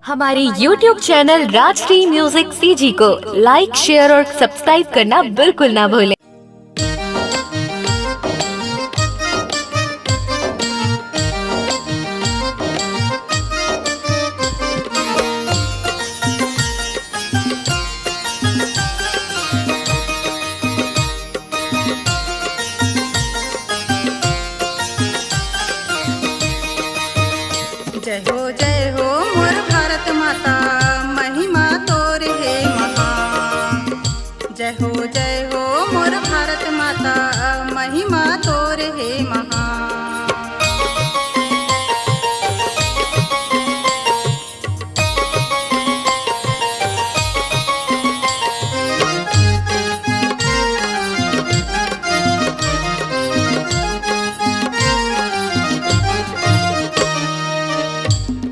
हमारे YouTube channel Rajshri music CG को like, share और सब्सक्राइब करना बिल्कुल ना भूलें। जय हो मोर भारत माता, महिमा तोर है महान। जय हो मोर भारत माता, महिमा तोर है महान।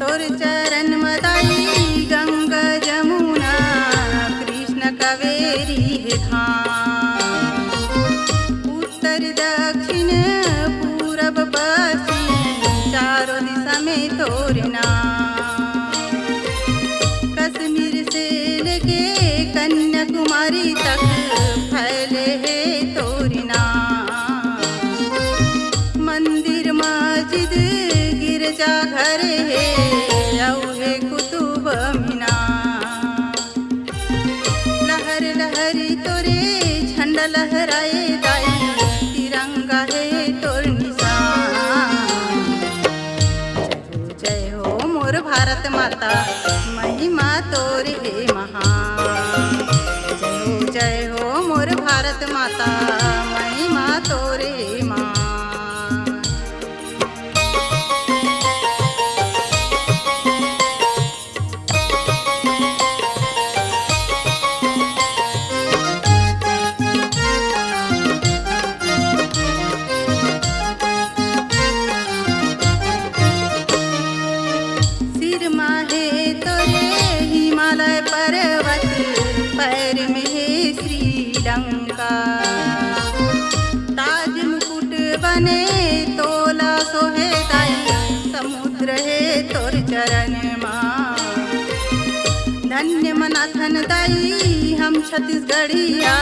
तोर चरण मदाई गंगा जमुना, कृष्ण कावेरी है धाम। उत्तर दक्षिण पूरब पश्चिम, चारों दिशा में तोर नाम। कश्मीर से लेके कन्याकुमारी तक फैले है तोर नाम। मंदिर मस्जिद गिरजा घर है, कुतुब मीनार। लहर लहरी तोरे झंडा लहराए दाई, तिरंगा है तोर निशान। जय हो मोर भारत माता, महिमा तोर है महान। जय हो मोर भारत माता, महिमा तोर है महान। हिमालय पर्वत, पैर में है श्रीलंका। ताज मुकुट बने तोला सोहे दाई, समुद्र है तोर चरण माँ। धन्य मनाथन दाई हम छत्तीसगढ़िया,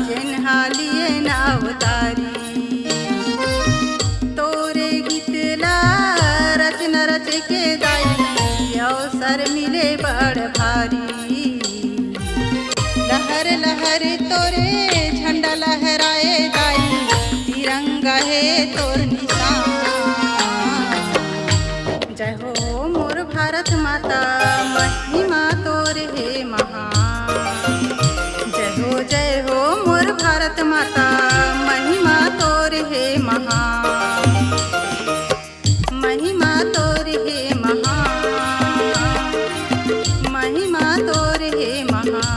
जिन्हा लिए नावतारी। तोरे गीत ला रचना रच के दाई, अवसर मिले बड़ भारी। लहर लहर तोरे झंडा लहराए दाई, तिरंगा है तोर निशान। जय हो मोर भारत माता, महिमा तोर है महान। जय हो मोर भारत माता, महिमा तोर है महान। महिमा तोर है महान, महिमा तोर है महान,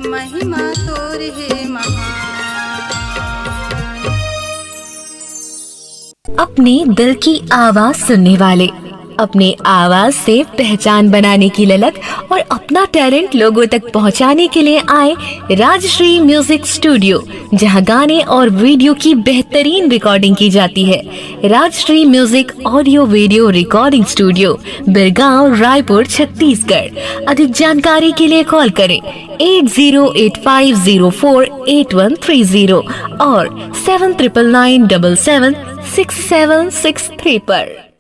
महिमा तोर है महान। अपने दिल की आवाज सुनने वाले, अपने आवाज से पहचान बनाने की ललक और अपना टैलेंट लोगों तक पहुंचाने के लिए आए राजश्री म्यूजिक स्टूडियो, जहां गाने और वीडियो की बेहतरीन रिकॉर्डिंग की जाती है। Rajshri music audio video recording studio, Birgaon, Raipur, Chhattisgarh. अधिक जानकारी के लिए कॉल करें 8085048130 और 7999776763 पर।